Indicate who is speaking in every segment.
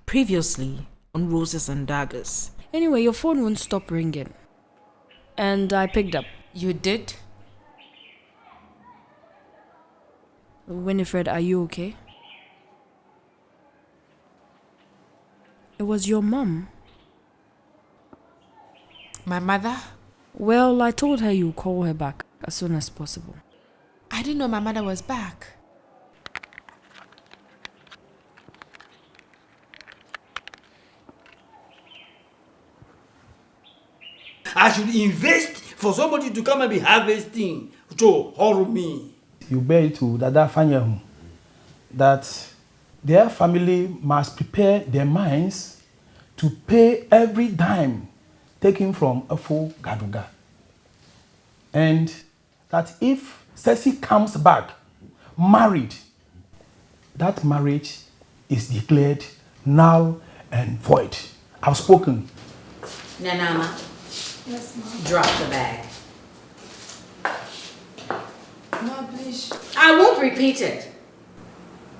Speaker 1: Previously on Roses and Daggers.
Speaker 2: Anyway, your phone won't stop ringing. And I picked up.
Speaker 3: You did?
Speaker 2: Winifred, are you okay? It was your mom.
Speaker 3: My mother?
Speaker 2: Well, I told her you'll call her back as soon as possible.
Speaker 3: I didn't know my mother was back.
Speaker 4: I should invest for somebody to come and be harvesting to horror me.
Speaker 5: You bear it to Dada Fanyahu that their family must prepare their minds to pay every dime taken from a full Gaduga. And that if Ceci comes back married, that marriage is declared null and void. I've spoken.
Speaker 6: Nanama.
Speaker 7: Yes, Mom.
Speaker 6: Drop the bag.
Speaker 7: Mom, please.
Speaker 6: I won't repeat it.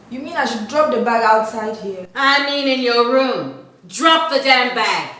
Speaker 7: You mean I should drop the bag outside here?
Speaker 6: I mean in your room. Drop the damn bag.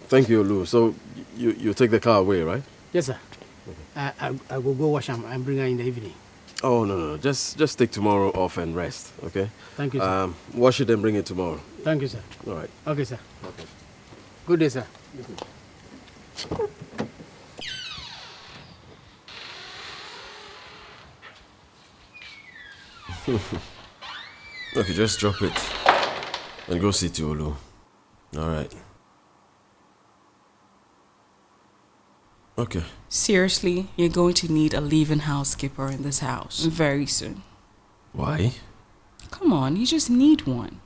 Speaker 8: Thank you, Lou. So you take the car away, right?
Speaker 9: Yes, sir. I will go wash them and bring her in the evening.
Speaker 8: Oh no. Just take tomorrow off and rest, okay?
Speaker 9: Thank you, sir.
Speaker 8: Wash it and bring it tomorrow.
Speaker 9: Thank you, sir.
Speaker 8: All right.
Speaker 9: Okay, sir.
Speaker 8: Okay.
Speaker 9: Good day, sir.
Speaker 8: Okay, just drop it and go see to Olu. All right. Okay.
Speaker 1: Seriously, you're going to need a leave-in housekeeper in this house very soon.
Speaker 8: Why?
Speaker 1: Come on, you just need one.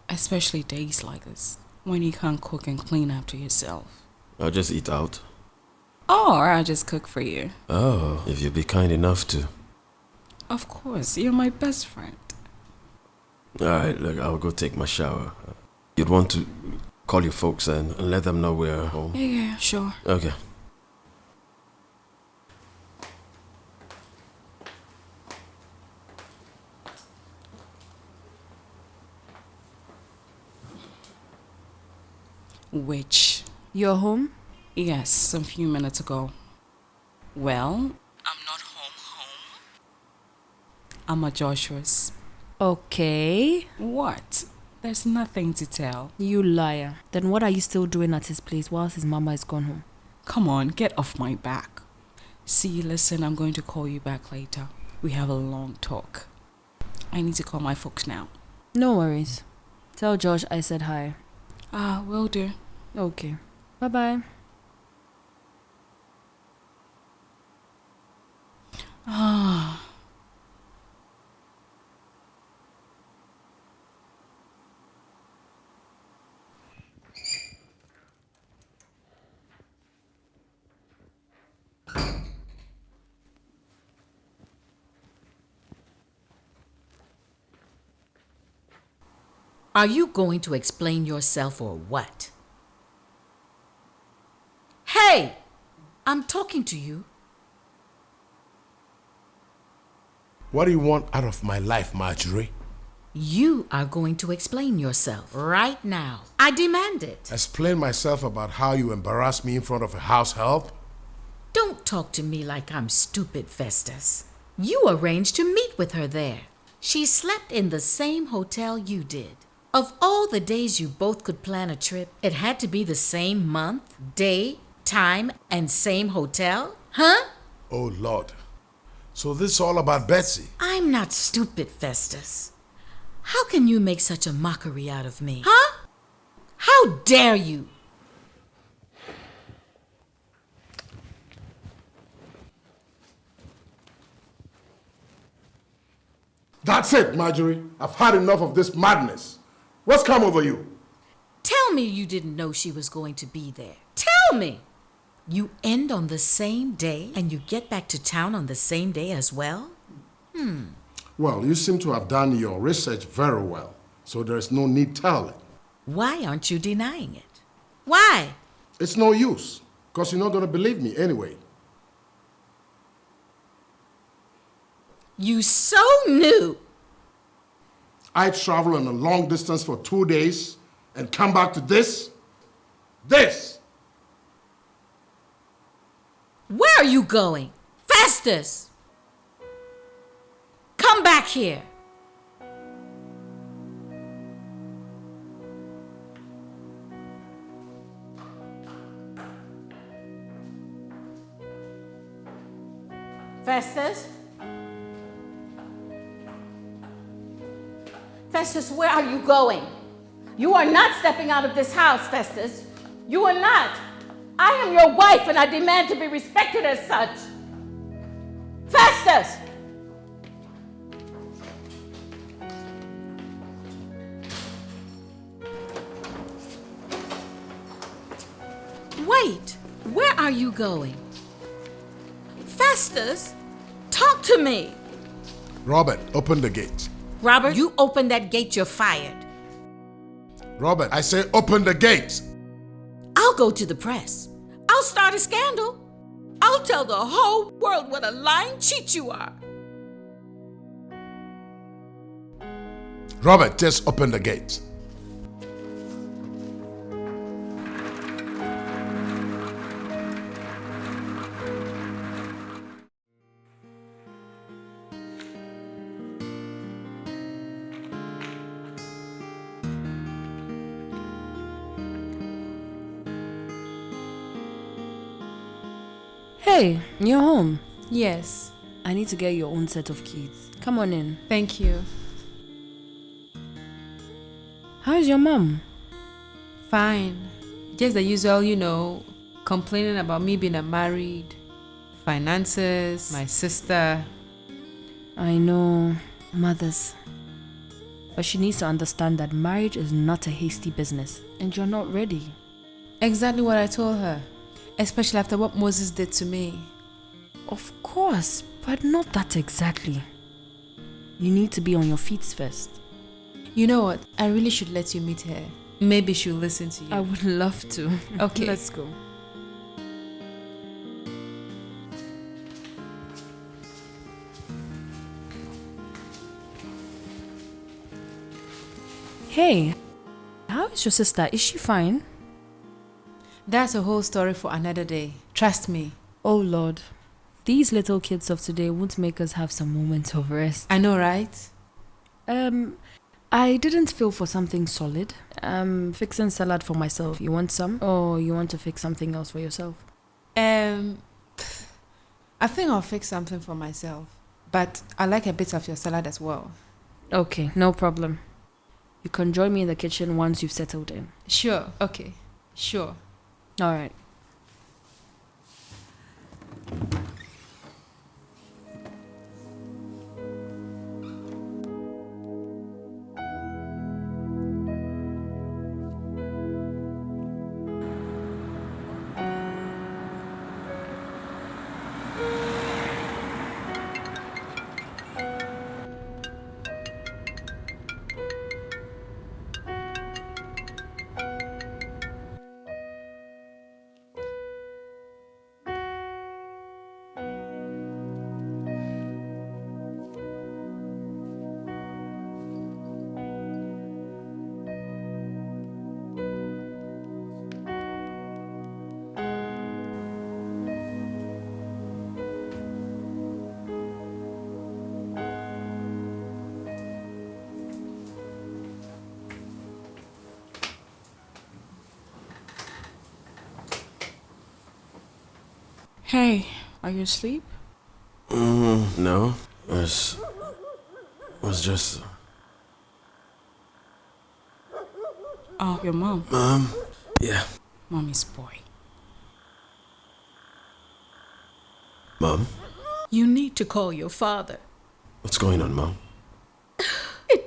Speaker 1: Especially days like this, when you can't cook and clean after yourself.
Speaker 8: I'll just eat out.
Speaker 1: Or I'll just cook for you.
Speaker 8: Oh, if you'd be kind enough to.
Speaker 1: Of course, you're my best friend.
Speaker 8: All right, look, I'll go take my shower. You'd want to call your folks and let them know we're home?
Speaker 1: Yeah, sure.
Speaker 8: Okay.
Speaker 1: Which?
Speaker 2: You're home?
Speaker 1: Yes, some few minutes ago. Well, I'm not home. I'm at Joshua's.
Speaker 2: Okay.
Speaker 1: What? There's nothing to tell.
Speaker 2: You liar. Then what are you still doing at his place whilst his mama is gone home?
Speaker 1: Come on, get off my back. See, listen, I'm going to call you back later. We have a long talk. I need to call my folks now.
Speaker 2: No worries. Tell Josh I said hi.
Speaker 1: Will do.
Speaker 2: Okay. Bye-bye.
Speaker 6: Are you going to explain yourself or what? Hey! I'm talking to you.
Speaker 10: What do you want out of my life, Marjorie?
Speaker 6: You are going to explain yourself right now. I demand it.
Speaker 10: Explain myself about how you embarrassed me in front of a house help?
Speaker 6: Don't talk to me like I'm stupid, Festus. You arranged to meet with her there. She slept in the same hotel you did. Of all the days you both could plan a trip, it had to be the same month, day, time, and same hotel? Huh?
Speaker 10: Oh, Lord. So this is all about Betsy?
Speaker 6: I'm not stupid, Festus. How can you make such a mockery out of me? Huh? How dare you?
Speaker 10: That's it, Marjorie. I've had enough of this madness. What's come over you?
Speaker 6: Tell me you didn't know she was going to be there. Tell me! You end on the same day and you get back to town on the same day as well?
Speaker 10: Well, you seem to have done your research very well, so there's no need telling.
Speaker 6: Why aren't you denying it? Why?
Speaker 10: It's no use, because you're not going to believe me anyway.
Speaker 6: You so knew.
Speaker 10: I travel on a long distance for 2 days and come back to this? This!
Speaker 6: Where are you going? Festus! Come back here. Festus? Festus, where are you going? You are not stepping out of this house, Festus. You are not. I am your wife and I demand to be respected as such. Festus! Wait, where are you going? Festus, talk to me.
Speaker 10: Robert, open the gate.
Speaker 6: Robert, you open that gate, you're fired.
Speaker 10: Robert, I say open the gate.
Speaker 6: I'll go to the press. I'll start a scandal. I'll tell the whole world what a lying cheat you are.
Speaker 10: Robert, just open the gate.
Speaker 2: Hey, you're home.
Speaker 3: Yes.
Speaker 2: I need to get your own set of keys. Come on in.
Speaker 3: Thank you.
Speaker 2: How's your mom?
Speaker 3: Fine. Just the usual, complaining about me being unmarried, finances, my sister.
Speaker 2: I know, mothers. But she needs to understand that marriage is not a hasty business and you're not ready.
Speaker 3: Exactly what I told her. Especially after what Moses did to me.
Speaker 2: Of course, but not that exactly. You need to be on your feet first.
Speaker 3: You know what? I really should let you meet her. Maybe she'll listen to you.
Speaker 2: I would love to.
Speaker 3: Okay.
Speaker 2: Let's go. Hey, how is your sister? Is she fine?
Speaker 3: That's a whole story for another day. Trust me.
Speaker 2: Oh Lord, these little kids of today won't make us have some moments of rest.
Speaker 3: I know, right?
Speaker 2: I didn't feel for something solid. Fixing salad for myself. You want some? Or you want to fix something else for yourself?
Speaker 3: I think I'll fix something for myself. But I like a bit of your salad as well.
Speaker 2: Okay, no problem. You can join me in the kitchen once you've settled in.
Speaker 3: Sure, okay. Sure.
Speaker 2: All right.
Speaker 1: Hey, are you asleep?
Speaker 8: No. Was just...
Speaker 1: Oh, your mom.
Speaker 8: Yeah.
Speaker 1: Mommy's boy.
Speaker 8: Mom?
Speaker 6: You need to call your father.
Speaker 8: What's going on, Mom?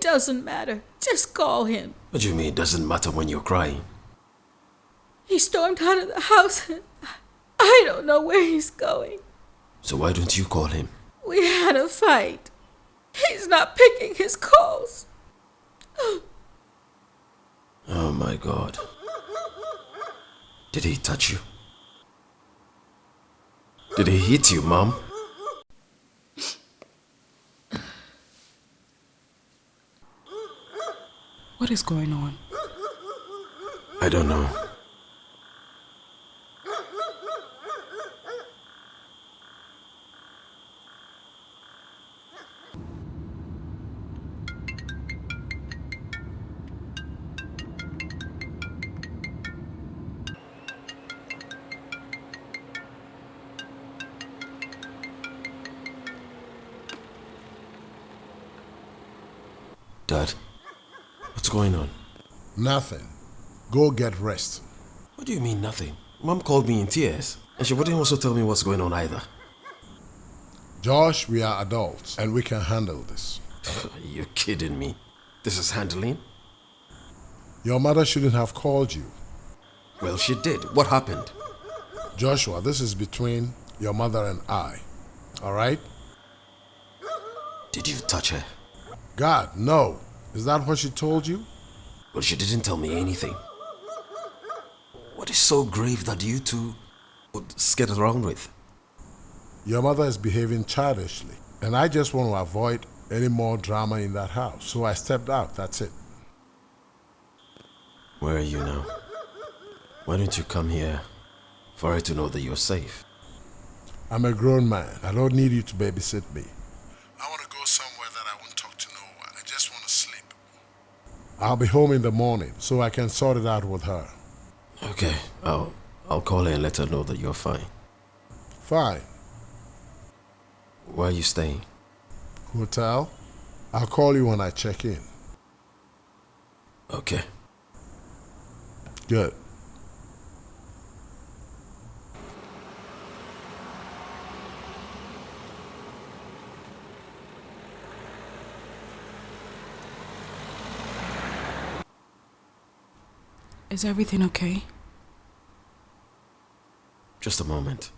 Speaker 6: doesn't matter. Just call him.
Speaker 8: What do you mean it doesn't matter when you're crying?
Speaker 6: He stormed out of the house. I don't know where he's going.
Speaker 8: So why don't you call him?
Speaker 6: We had a fight. He's not picking his calls.
Speaker 8: Oh my God. Did he touch you? Did he hit you, Mom?
Speaker 1: What is going on?
Speaker 8: I don't know. Dad, what's going on?
Speaker 10: Nothing. Go get rest.
Speaker 8: What do you mean nothing? Mom called me in tears, and she wouldn't also tell me what's going on either.
Speaker 10: Josh, we are adults, and we can handle this.
Speaker 8: You're kidding me. This is handling?
Speaker 10: Your mother shouldn't have called you.
Speaker 8: Well, she did. What happened?
Speaker 10: Joshua, this is between your mother and I. All right?
Speaker 8: Did you touch her?
Speaker 10: God, no. Is that what she told you?
Speaker 8: Well, she didn't tell me anything. What is so grave that you two would skate around with?
Speaker 10: Your mother is behaving childishly, and I just want to avoid any more drama in that house. So I stepped out, that's it.
Speaker 8: Where are you now? Why don't you come here for her to know that you're safe?
Speaker 10: I'm a grown man. I don't need you to babysit me. I want to go somewhere that I won't talk to no one. I just want to sleep. I'll be home in the morning, so I can sort it out with her.
Speaker 8: Okay, I'll call her and let her know that you're fine.
Speaker 10: Fine.
Speaker 8: Where are you staying?
Speaker 10: Hotel? I'll call you when I check in.
Speaker 8: Okay.
Speaker 10: Good.
Speaker 1: Is everything okay?
Speaker 8: Just a moment.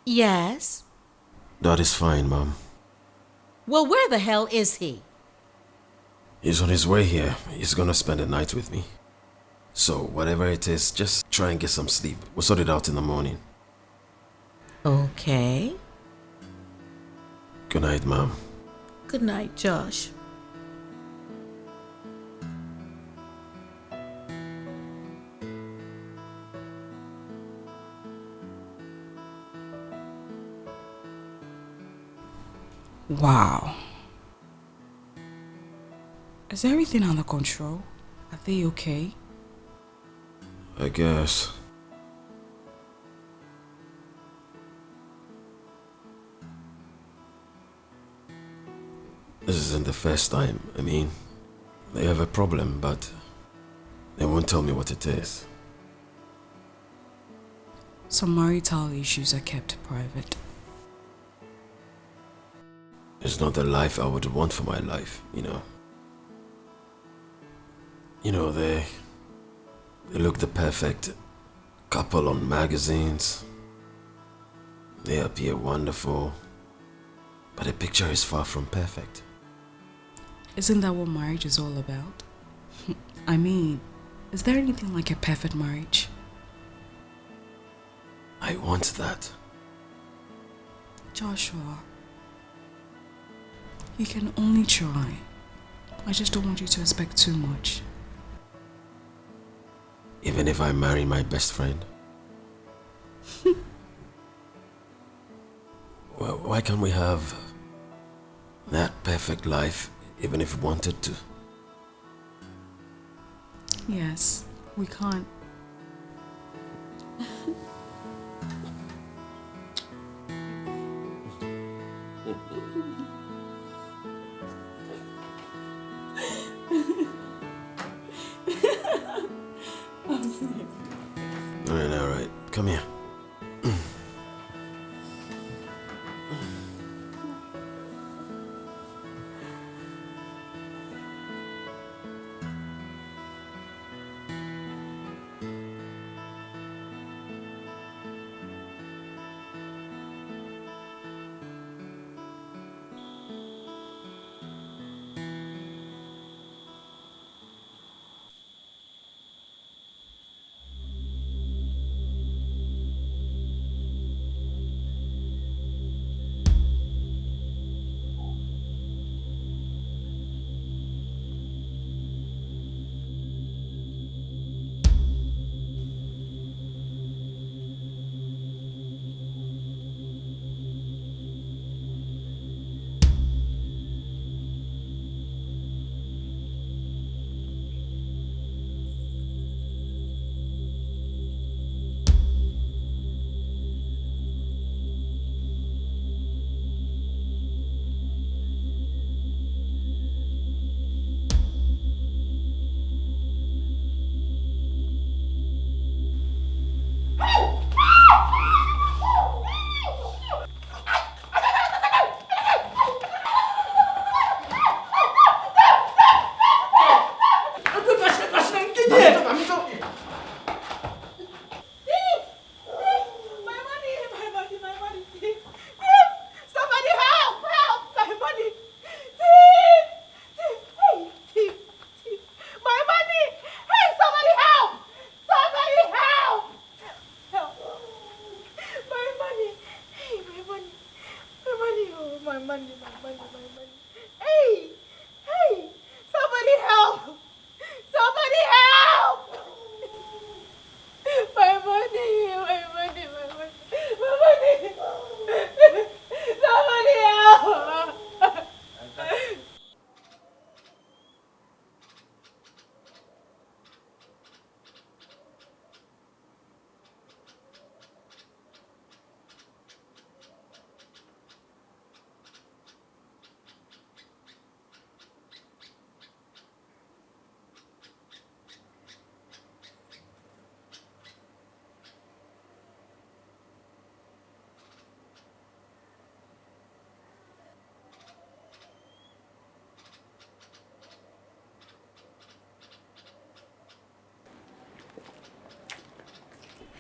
Speaker 6: Yes?
Speaker 8: Dad is fine, Mom.
Speaker 6: Well, where the hell is he?
Speaker 8: He's on his way here. He's gonna spend the night with me. So, whatever it is, just try and get some sleep. We'll sort it out in the morning.
Speaker 6: Okay.
Speaker 8: Good night, Mom.
Speaker 6: Good night, Josh.
Speaker 1: Wow. Is everything under control? Are they okay?
Speaker 8: I guess. This isn't the first time. I mean, they have a problem, but they won't tell me what it is.
Speaker 1: Some marital issues are kept private.
Speaker 8: It's not the life I would want for my life, you know. You know, they look the perfect couple on magazines. They appear wonderful, but the picture is far from perfect.
Speaker 1: Isn't that what marriage is all about? I mean, is there anything like a perfect marriage?
Speaker 8: I want that.
Speaker 1: Joshua, you can only try. I just don't want you to expect too much.
Speaker 8: Even if I marry my best friend? Well, why can't we have that perfect life even if we wanted to?
Speaker 1: Yes, we can't. I'm serious.
Speaker 8: Come here.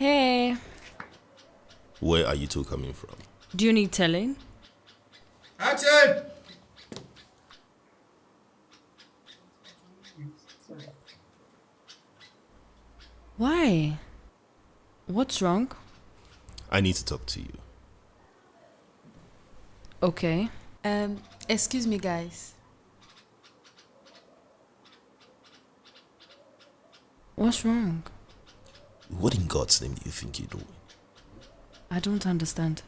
Speaker 2: Hey,
Speaker 8: Where are you two coming from?
Speaker 2: do you need telling?
Speaker 4: Action!
Speaker 2: Why? What's wrong?
Speaker 8: I need to talk to you.
Speaker 2: Okay.
Speaker 3: Excuse me, guys.
Speaker 2: What's wrong?
Speaker 8: What in God's name do you think you're doing?
Speaker 2: I don't understand.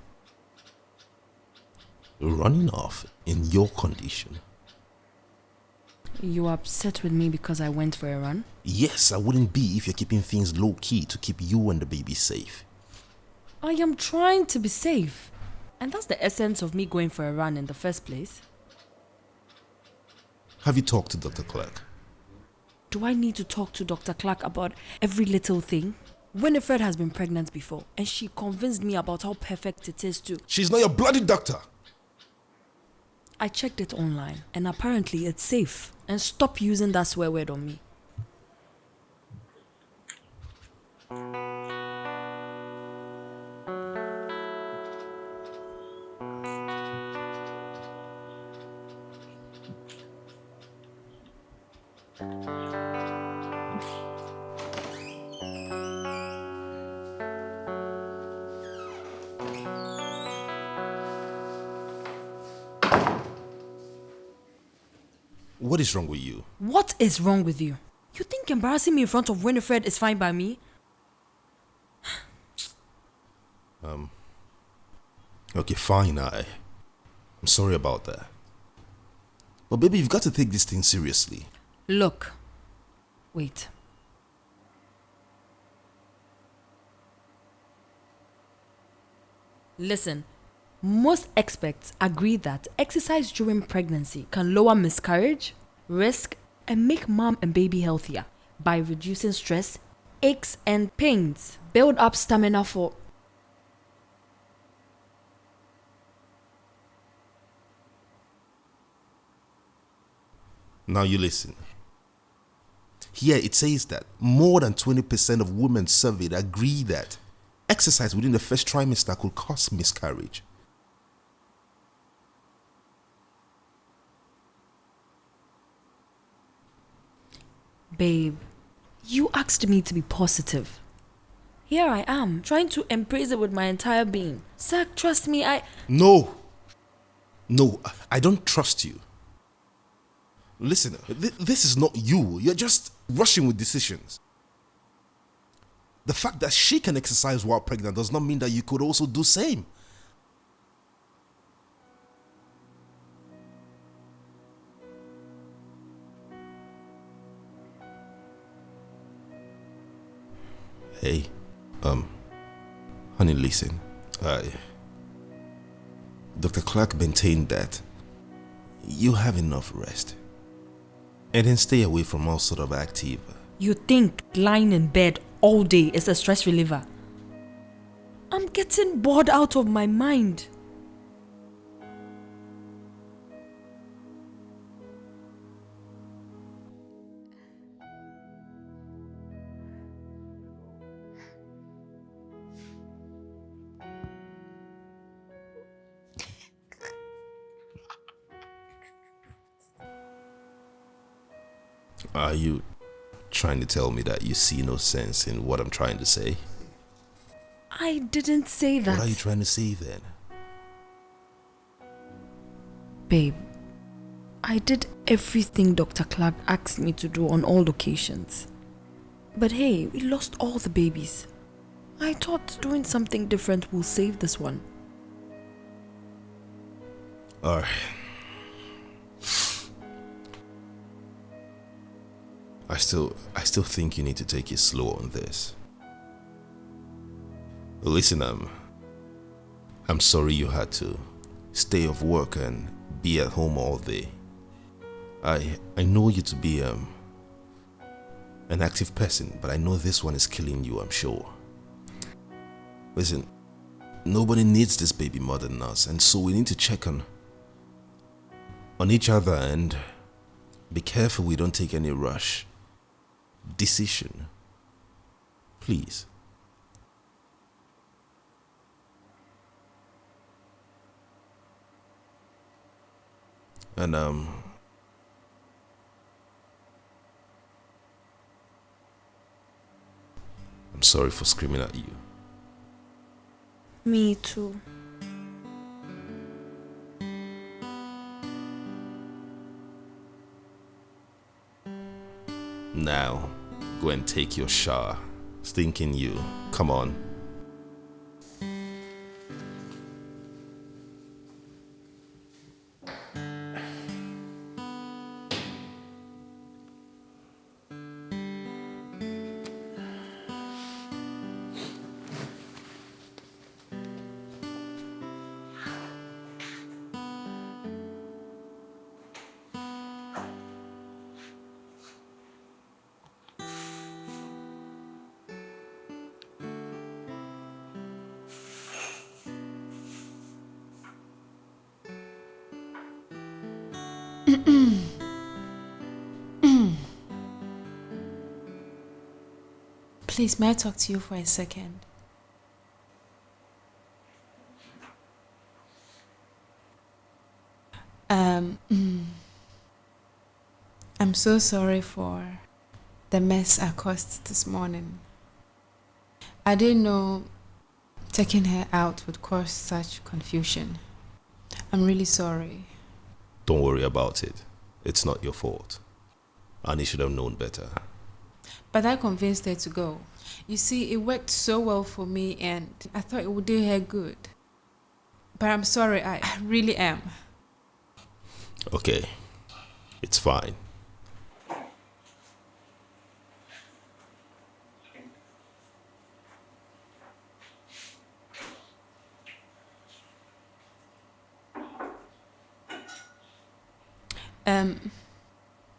Speaker 8: Running off in your condition?
Speaker 2: You are upset with me because I went for a run?
Speaker 8: Yes, I wouldn't be if you're keeping things low key to keep you and the baby safe.
Speaker 2: I am trying to be safe. And that's the essence of me going for a run in the first place.
Speaker 8: Have you talked to Dr. Clark?
Speaker 2: Do I need to talk to Dr. Clark about every little thing? Winifred has been pregnant before, and she convinced me about how perfect it is to...
Speaker 8: She's not your bloody doctor!
Speaker 2: I checked it online, and apparently it's safe. And stop using that swear word on me.
Speaker 8: What is wrong with you?
Speaker 2: What is wrong with you? You think embarrassing me in front of Winifred is fine by me?
Speaker 8: Okay, fine, I'm sorry about that. But baby, you've got to take this thing seriously.
Speaker 2: Look. Wait. Listen. Most experts agree that exercise during pregnancy can lower miscarriage, risk, and make mom and baby healthier by reducing stress, aches and pains. Build up stamina for...
Speaker 11: Now you listen. Here it says that more than 20% of women surveyed agree that exercise within the first trimester could cause miscarriage.
Speaker 2: Babe, you asked me to be positive. Here I am, trying to embrace it with my entire being. Sir, trust me,
Speaker 11: No, I don't trust you. Listen, this is not you. You're just rushing with decisions. The fact that she can exercise while pregnant does not mean that you could also do same. Hey, honey, listen. Dr. Clark maintained that you have enough rest. And then stay away from all sort of active.
Speaker 2: You think lying in bed all day is a stress reliever? I'm getting bored out of my mind.
Speaker 11: Are you trying to tell me that you see no sense in what I'm trying to say?
Speaker 2: I didn't say that.
Speaker 11: What are you trying to say then?
Speaker 2: Babe, I did everything Dr. Clark asked me to do on all occasions. But hey, we lost all the babies. I thought doing something different will save this one.
Speaker 11: Alright. I still think you need to take it slow on this. Listen, I'm sorry you had to stay off work and be at home all day. I know you to be an active person, but I know this one is killing you, I'm sure. Listen, nobody needs this baby more than us, and so we need to check on each other and be careful we don't take any rush decision. Please. And I'm sorry for screaming at you.
Speaker 2: Me too.
Speaker 11: Now, go and take your shower. Stinking you. Come on.
Speaker 3: Please, may I talk to you for a second? I'm so sorry for the mess I caused this morning. I didn't know taking her out would cause such confusion. I'm really sorry.
Speaker 11: Don't worry about it. It's not your fault. Annie should have known better.
Speaker 3: But I convinced her to go. You see, it worked so well for me and I thought it would do her good. But I'm sorry, I really am.
Speaker 11: Okay. It's fine.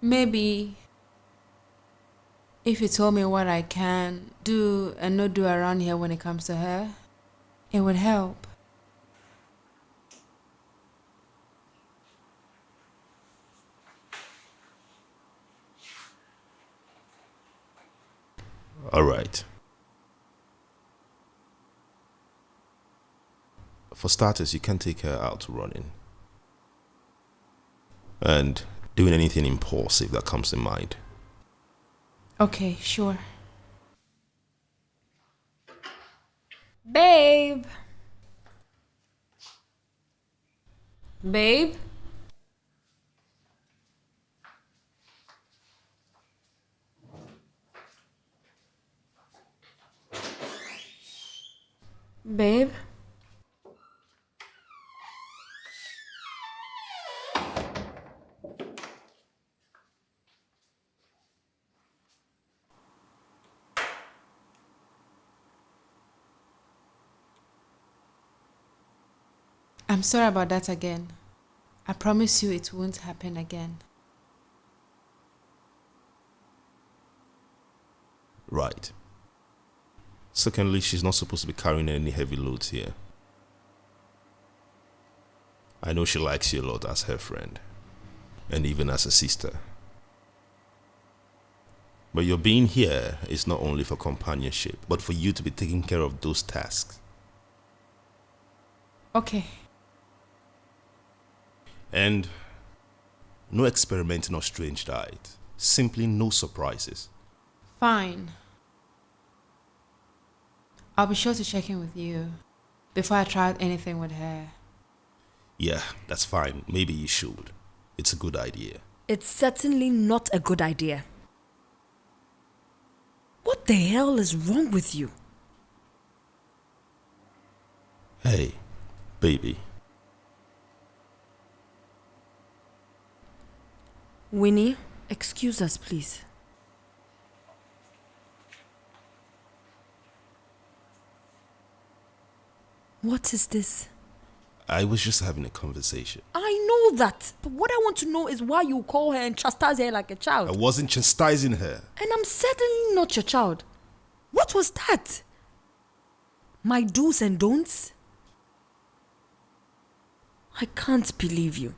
Speaker 3: Maybe If you told me what I can do and not do around here when it comes to her, it would help.
Speaker 11: All right. For starters, you can take her out running. And doing anything impulsive that comes in mind.
Speaker 3: Okay, sure.
Speaker 2: Babe. Babe. Babe.
Speaker 3: I'm sorry about that again. I promise you it won't happen again.
Speaker 11: Right. Secondly, she's not supposed to be carrying any heavy loads here. I know she likes you a lot as her friend, and even as a sister. But your being here is not only for companionship, but for you to be taking care of those tasks.
Speaker 3: Okay.
Speaker 11: And no experimenting or strange diet. Simply no surprises.
Speaker 3: Fine. I'll be sure to check in with you before I try out anything with her.
Speaker 11: Yeah, that's fine. Maybe you should. It's a good idea.
Speaker 2: It's certainly not a good idea. What the hell is wrong with you?
Speaker 11: Hey, baby.
Speaker 2: Winnie, excuse us, please. What is this?
Speaker 11: I was just having a conversation.
Speaker 2: I know that, but what I want to know is why you call her and chastise her like a child.
Speaker 11: I wasn't chastising her.
Speaker 2: And I'm certainly not your child. What was that? My do's and don'ts? I can't believe you.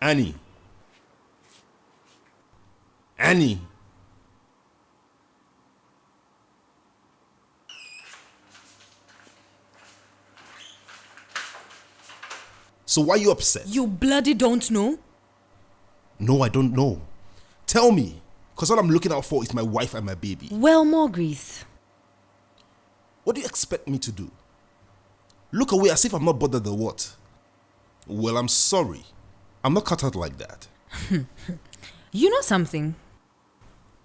Speaker 11: Annie. Annie. So why are you upset?
Speaker 2: You bloody don't know?
Speaker 11: No, I don't know. Tell me. Because all I'm looking out for is my wife and my baby.
Speaker 2: Well, Maurice.
Speaker 11: What do you expect me to do? Look away as if I'm not bothered or what? Well, I'm sorry. I'm not cut out like that.
Speaker 2: You know something?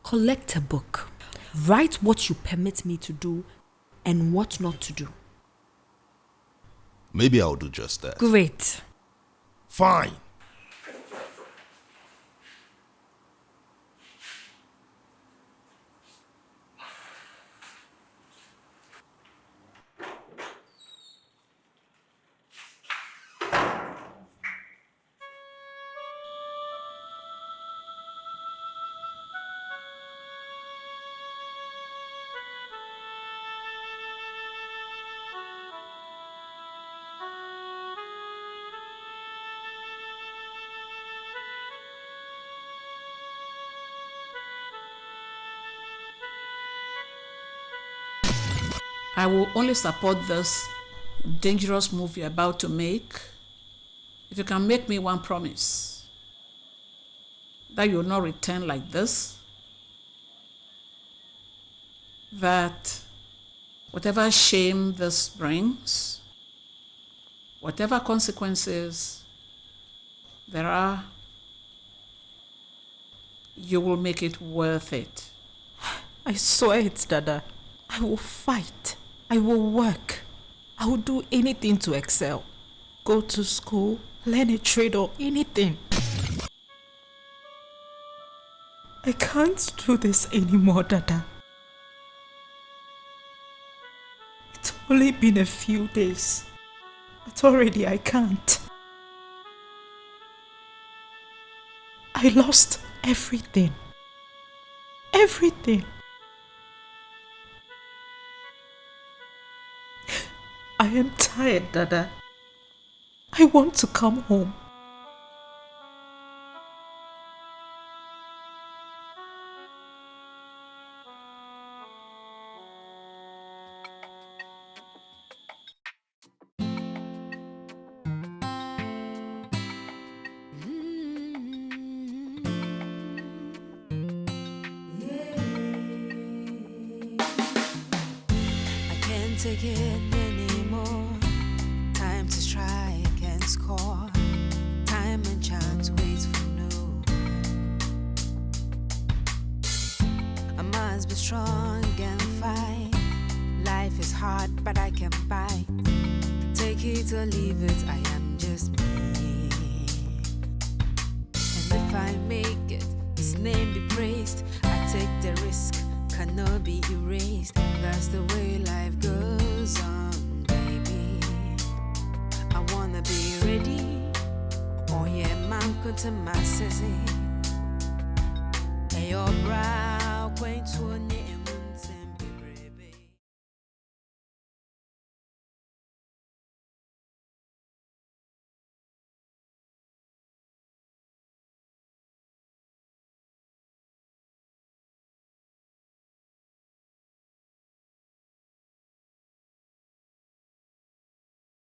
Speaker 2: Collect a book. Write what you permit me to do and what not to do.
Speaker 11: Maybe I'll do just that.
Speaker 2: Great.
Speaker 11: Fine.
Speaker 1: I will only support this dangerous move you're about to make if you can make me one promise that you will not return like this, that whatever shame this brings, whatever consequences there are, you will make it worth it.
Speaker 12: I swear it, Dada. I will fight. I will work. I will do anything to excel. Go to school, learn a trade or anything. I can't do this anymore, Dada. It's only been a few days, but already I can't. I lost everything. Everything. I am tired, Dada. I want to come home.
Speaker 13: Take it anymore. Time to strike and score. Time and chance waits for no. I must be strong and fight. Life is hard, but I can bite. Take it or leave it, I am just me. And if I make it, His name be praised. I take the risk, cannot be erased. That's the way life goes on, baby. I wanna be ready. Oh yeah, man, come to my sissy. Hey, your brow, quaint to